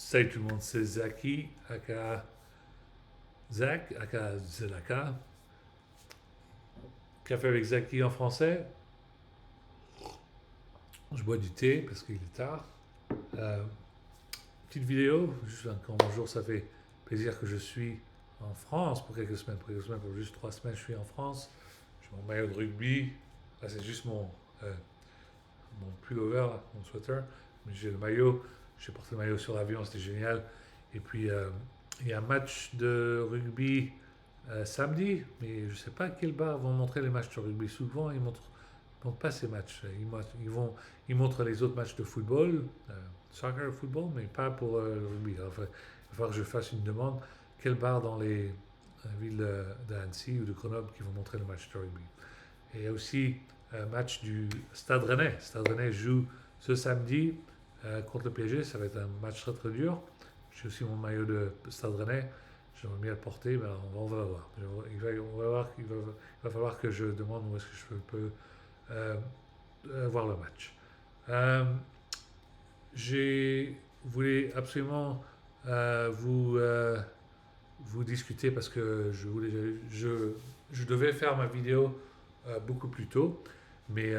Salut tout le monde, c'est Zaki, aka Zach, aka Zelaka. Café avec Zaki en français. Je bois du thé parce qu'il est tard. Euh, Petite vidéo, juste un bonjour, ça fait plaisir que je suis en France pour quelques semaines. Pour juste 3 semaines, je suis en France. J'ai mon maillot de rugby. Là, c'est juste euh, mon pullover, là, mon sweater. Mais j'ai le maillot. J'ai porté le maillot sur l'avion, c'était génial. Et puis, il y a un match de rugby samedi, mais je ne sais pas quel bar vont montrer les matchs de rugby. Souvent, ils montrent pas ces matchs. Ils montrent les autres matchs de football, soccer, football, mais pas pour le rugby. Alors, il va falloir que je fasse une demande. Quel bar dans les villes d'Annecy ou de Grenoble qui vont montrer le match de rugby. Et il y a aussi un match du Stade Rennais. Stade Rennais joue ce samedi contre le PSG. Ça va être un match très très dur. J'ai aussi mon maillot de Stade Rennais. J'aimerais bien le porter, mais on va voir. Il va falloir que je demande où est-ce que je peux euh, voir le match. Euh, j'ai voulu absolument vous discuter parce que je devais faire ma vidéo beaucoup plus tôt, mais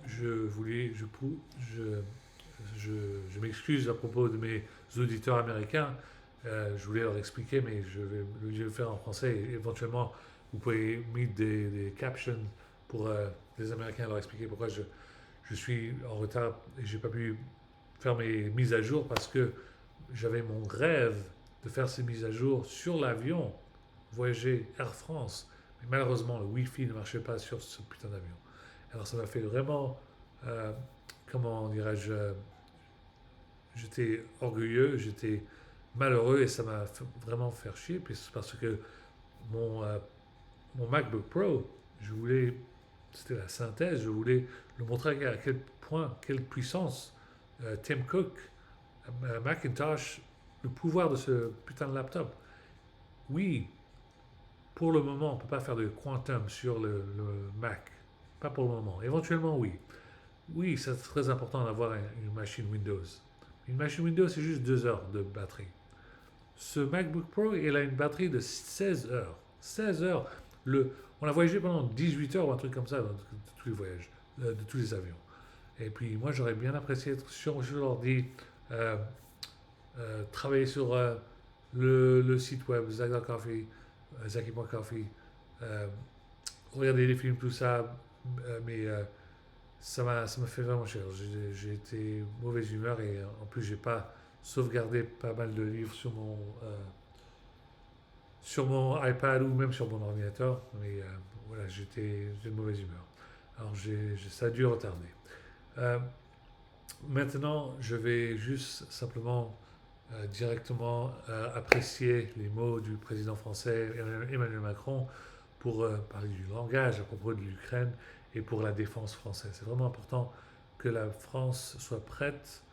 je voulais, je, je, je m'excuse à propos de mes auditeurs américains. Je voulais leur expliquer, mais je vais le faire en français. Et éventuellement, vous pouvez mettre des captions pour les Américains leur expliquer pourquoi je suis en retard et j'ai pas pu faire mes mises à jour parce que j'avais mon rêve de faire ces mises à jour sur l'avion, voyager Air France. Mais malheureusement, le Wi-Fi ne marchait pas sur ce putain d'avion. Alors ça m'a fait vraiment, euh, comment dirais-je, j'étais orgueilleux, j'étais malheureux et ça m'a vraiment fait chier parce que mon, euh, mon MacBook Pro, je voulais, c'était la synthèse, je voulais le montrer à quel point, quelle puissance Tim Cook, Macintosh, le pouvoir de ce putain de laptop. Oui, pour le moment, on ne peut pas faire de quantum sur le Mac. Pas pour le moment. Éventuellement, oui. Oui, c'est très important d'avoir une machine Windows. Une machine Windows, c'est juste 2 heures de batterie. Ce MacBook Pro, il a une batterie de 16 heures. 16 heures. On a voyagé pendant 18 heures ou un truc comme ça dans tous les voyages, de tous les avions. Et puis moi, j'aurais bien apprécié être sur l'ordi, euh, travailler sur le site web Zaki.coffee, Zaki.coffee, euh, regarder des films, tout ça, mais ça m'a fait vraiment cher. J'ai été mauvaise humeur et en plus, j'ai pas sauvegardé pas mal de livres sur mon iPad ou même sur mon ordinateur, mais voilà, j'étais de mauvaise humeur. Alors, ça a dû retarder. Euh, Maintenant, je vais juste simplement directement apprécier les mots du président français Emmanuel Macron pour parler du langage à propos de l'Ukraine et pour la défense française. C'est vraiment important que la France soit prête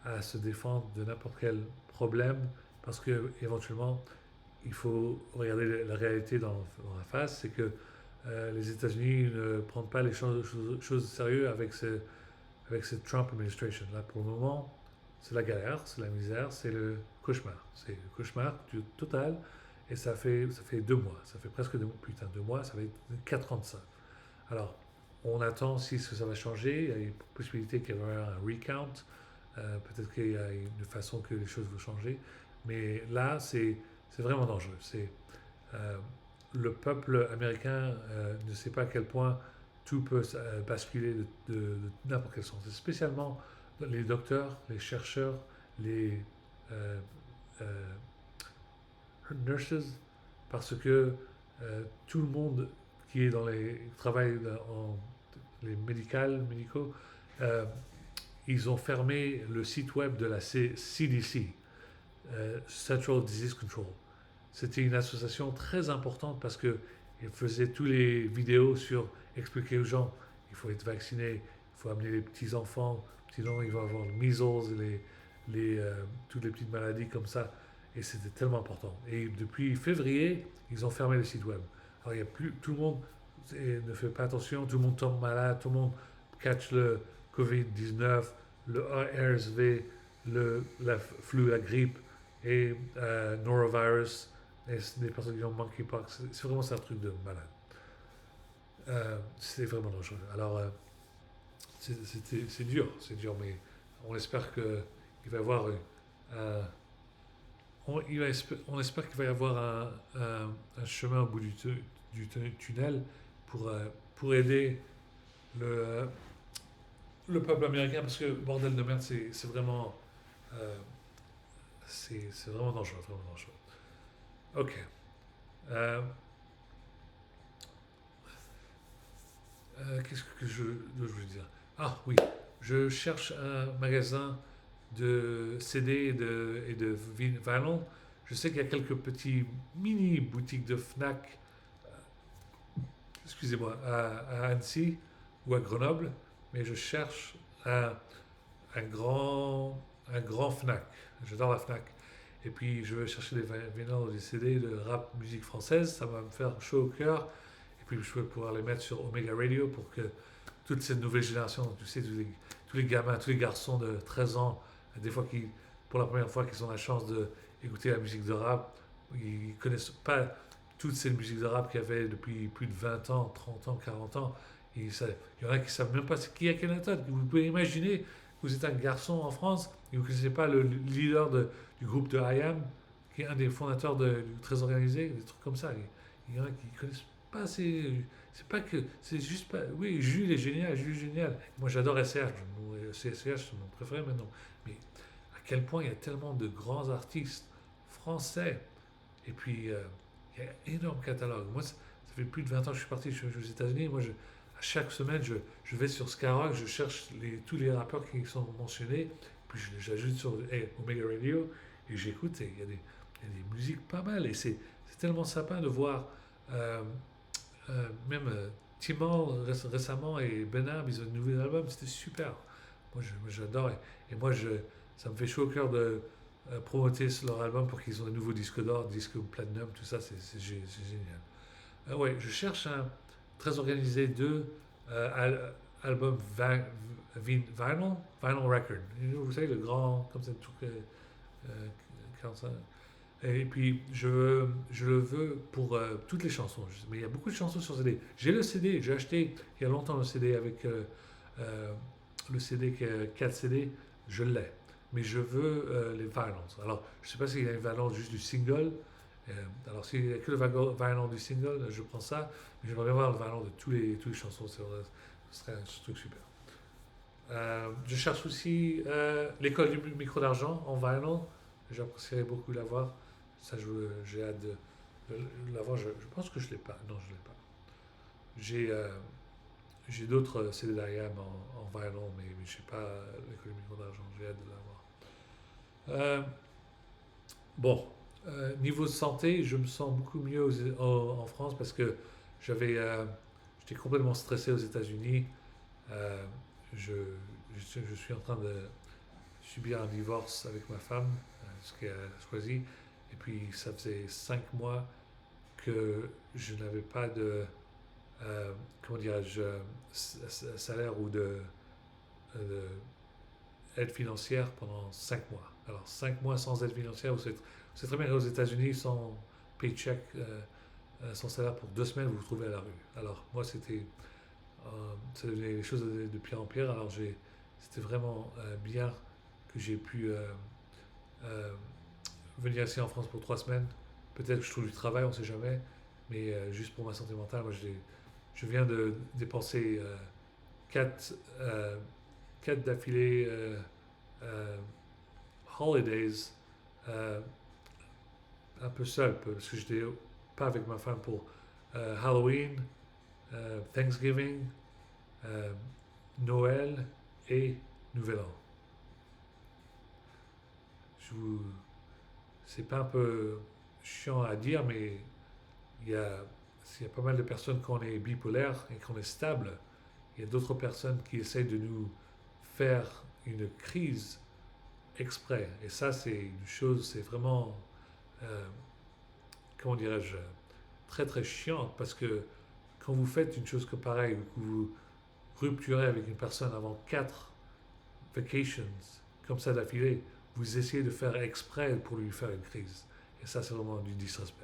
à se défendre de n'importe quel problème parce que éventuellement il faut regarder la réalité dans la face, c'est que les États-Unis ne prennent pas les choses sérieux avec cette Trump administration. Là, pour le moment, c'est la galère, c'est la misère, c'est le cauchemar. C'est le cauchemar total. Et ça fait 2 mois. Ça fait presque 2 mois. Ça fait 4 ans de ça. Alors, on attend si ça va changer. Il y a une possibilité qu'il y ait un recount. Peut-être qu'il y a une façon que les choses vont changer. Mais là, c'est vraiment dangereux. Euh, le peuple américain ne sait pas à quel point tout peut basculer de n'importe quel sens. Et spécialement les docteurs, les chercheurs, les euh, euh, nurses, parce que tout le monde qui est dans les travaille en les médicaux, euh, ils ont fermé le site web de la CDC, Central Disease Control. C'était une association très importante parce que il faisait tous les vidéos sur expliquer aux gens il faut être vacciné, il faut amener les petits enfants, sinon ils vont avoir le measles, toutes les petites maladies comme ça. Et c'était tellement important. Et depuis février, ils ont fermé le site web. Alors il y a plus, tout le monde ne fait pas attention, tout le monde tombe malade, tout le monde catch le Covid-19, le RSV, la flu, la grippe et norovirus et des personnes qui ont monkeypox. C'est vraiment un truc de malade. C'est vraiment dangereux. Alors, c'est dur, mais on espère qu'il va y avoir on espère qu'il va y avoir un chemin au bout du tunnel pour aider le, le peuple américain parce que bordel de merde, c'est vraiment euh, c'est vraiment dangereux, vraiment dangereux. Ok. Euh, Qu'est-ce que je veux dire? Ah oui, je cherche un magasin de CD et de vinyl. Je sais qu'il y a quelques petits mini boutiques de Fnac, excusez-moi, à Annecy ou à Grenoble, mais je cherche un grand, un grand Fnac. J'adore la Fnac. Et puis je vais chercher des vinyles, des CD de rap musique française, ça va me faire chaud au cœur. Et puis je vais pouvoir les mettre sur Omega Radio pour que toute cette nouvelle génération, tu sais, tous les gamins, tous les garçons de 13 ans, des fois qui, pour la première fois, qu'ils ont la chance d'écouter la musique de rap, ils ne connaissent pas toutes ces musiques de rap qu'il y avait depuis plus de 20 ans, 30 ans, 40 ans. Il y en a qui ne savent même pas qui est Akhenaton. Vous pouvez imaginer que vous êtes un garçon en France et vous ne connaissez pas le leader du groupe de IAM, qui est un des fondateurs du Très Organisé, des trucs comme ça. Il y en a qui ne connaissent pas c'est pas que. C'est juste pas. Oui, Jules est génial, Jules est génial. Moi j'adore SCH, SCH c'est mon préféré maintenant. Mais à quel point il y a tellement de grands artistes français. Et puis il y a un énorme catalogue. Moi ça fait plus de 20 ans que je suis parti aux États-Unis. Moi à chaque semaine je vais sur Skyrock, je cherche tous les rappeurs qui sont mentionnés, puis j'ajoute sur Omega Radio et j'écoute et il y a des musiques pas mal. Et c'est tellement sympa de voir. euh, Même Timor récemment et Benham, ils ont un nouvel album, c'était super. Moi, j'adore. Et moi, ça me fait chaud au cœur de promoter leur album pour qu'ils aient un nouveau disque d'or, disque platinum, tout ça, c'est génial. Ouais, je cherche un très organisé de album vinyl record. Vous savez, le grand, comme ça, tout 45. Et puis, je le veux pour toutes les chansons. Mais il y a beaucoup de chansons sur CD. J'ai le CD, j'ai acheté il y a longtemps le CD avec euh, le CD 4 CD, je l'ai. Mais je veux les vinyls. Alors, je ne sais pas s'il y a une vinyl juste du single. Alors, s'il n'y a que le vinyl du single, je prends ça. Mais j'aimerais bien voir le vinyl de tous les chansons. Ce serait un truc super. Je cherche aussi l'école du micro d'argent en vinyl. J'apprécierais beaucoup l'avoir. Ça, j'ai hâte de l'avoir. Je pense que je ne l'ai pas. Non, je ne l'ai pas. J'ai d'autres CD d'IAM en vinyl, mais je ne sais pas l'économie d'argent. J'ai hâte de l'avoir. Bon, niveau santé, je me sens beaucoup mieux en France parce que j'étais complètement stressé aux États-Unis. Euh, je, je suis en train de subir un divorce avec ma femme, ce qu'elle a choisi. Et puis, ça faisait 5 mois que je n'avais pas de, comment dirais-je, salaire ou de aide financière pendant 5 mois. Alors, 5 mois sans aide financière, c'est très bien qu'aux États-Unis, sans paycheck, sans salaire pour 2 semaines, vous vous trouvez à la rue. Alors, moi, ça devenait les choses de pire en pire. Alors, c'était vraiment bien que j'ai pu euh, venir ici en France pour 3 semaines. Peut-être que je trouve du travail, on ne sait jamais. Mais juste pour ma santé mentale, moi je viens de dépenser 4 d'affilée euh, holidays euh, un peu seul parce que j'étais pas avec ma femme pour Halloween, Thanksgiving, euh, Noël et Nouvel An. Je vous, c'est pas un peu chiant à dire, mais il y a, il y a pas mal de personnes qu'on est bipolaire et qu'on est stable. Il y a d'autres personnes qui essayent de nous faire une crise exprès. Et ça, c'est une chose, c'est vraiment, euh, comment dirais-je, très très chiant parce que quand vous faites une chose que pareille, ou que vous rupturez avec une personne avant 4 vacations comme ça d'affilée, vous essayez de faire exprès pour lui faire une crise. Et ça, c'est vraiment du disrespect.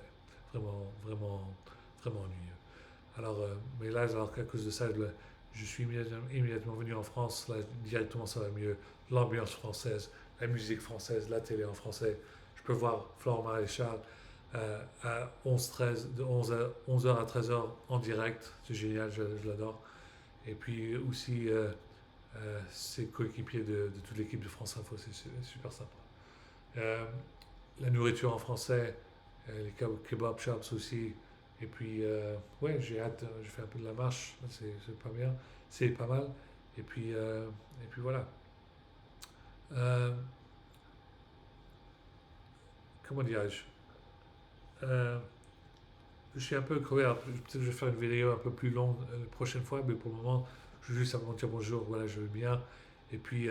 Vraiment, vraiment, vraiment ennuyeux. Alors, mais là, alors qu'à cause de ça, je suis immédiatement venu en France. Là, directement, ça va mieux. L'ambiance française, la musique française, la télé en français. Je peux voir Florent Maréchal à 11-13, de 11h à 13h en direct. C'est génial, je l'adore. Et puis aussi, ses coéquipiers de toute l'équipe de France Info, c'est super sympa. Euh, la nourriture en français, les kebab shops aussi. Et puis, ouais, j'ai hâte, je fais un peu de la marche, c'est pas bien, c'est pas mal. Et puis voilà. Euh, Comment dirais-je? Euh, je suis un peu crevé, alors peut-être que je vais faire une vidéo un peu plus longue la prochaine fois, mais pour le moment, je veux juste avant de dire bonjour, voilà, je vais bien. Et puis,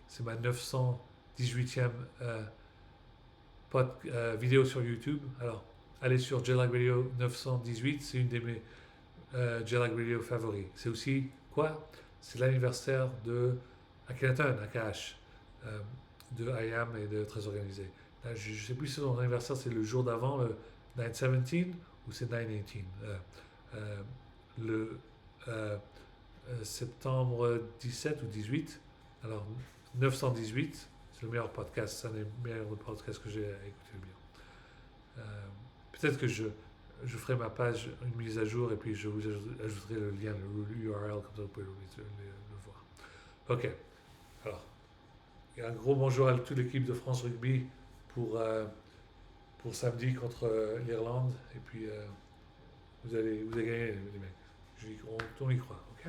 c'est ma 918e vidéo sur YouTube. Alors, allez sur Jetlag Radio 918, c'est une de mes Jetlag Radio favoris. C'est aussi quoi? C'est l'anniversaire de Akhenaton, AKH, euh, de IAM et de Très Organisé. Là, je ne sais plus si son anniversaire c'est le jour d'avant, le 9-17, ou c'est 9-18. Le septembre 17 ou 18. Alors, 918, c'est le meilleur podcast, c'est un des meilleurs podcasts que j'ai écouté bien. Peut-être que je ferai ma page, une mise à jour, et puis je vous ajouterai le lien, le URL, comme ça vous pouvez le voir. Ok, alors, un gros bonjour à toute l'équipe de France Rugby pour samedi contre l'Irlande, et puis vous allez gagner les mecs. On y croit, ok?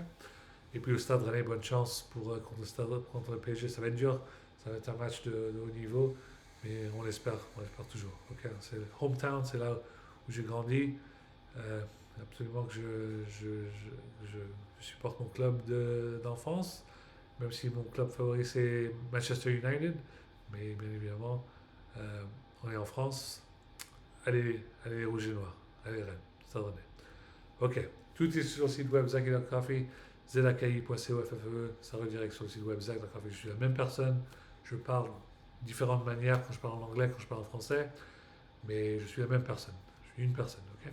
Et puis le Stade Rennais, bonne chance contre le PSG. Ça va être dur, ça va être un match de haut niveau, mais on espère toujours. Okay, c'est le hometown, c'est là où j'ai grandi. Absolument que je supporte mon club d'enfance, même si mon club favori c'est Manchester United, mais bien évidemment, on est en France. Allez les rouges et noirs, allez Rennes, Stade Rennais. Ok, tout est sur le site web Zaki.coffee, zaki.co.ffE, ça redirect sur le site web Zaki.coffee. Je suis la même personne, je parle de différentes manières quand je parle en anglais, quand je parle en français, mais je suis la même personne. Je suis une personne, ok?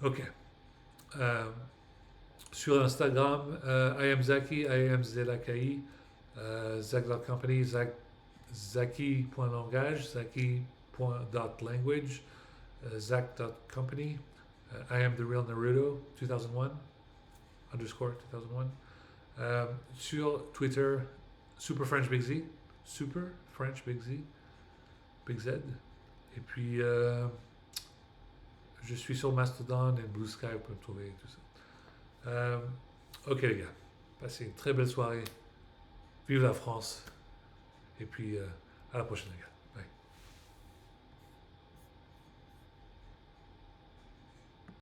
Ok. Sur Instagram, I am Zaki, I am Zelakai, Zach.company, Zaki.langage, Zaki.language, Zach.company, I am the real Naruto 2001, underscore 2001. Sur Twitter, Super French Big Z, Super French Big Z, Big Z. Et puis, je suis sur Mastodon et Blue Sky, vous pouvez me trouver et tout ça. Ok les gars, passez une très belle soirée. Vive la France. Et puis, à la prochaine les gars.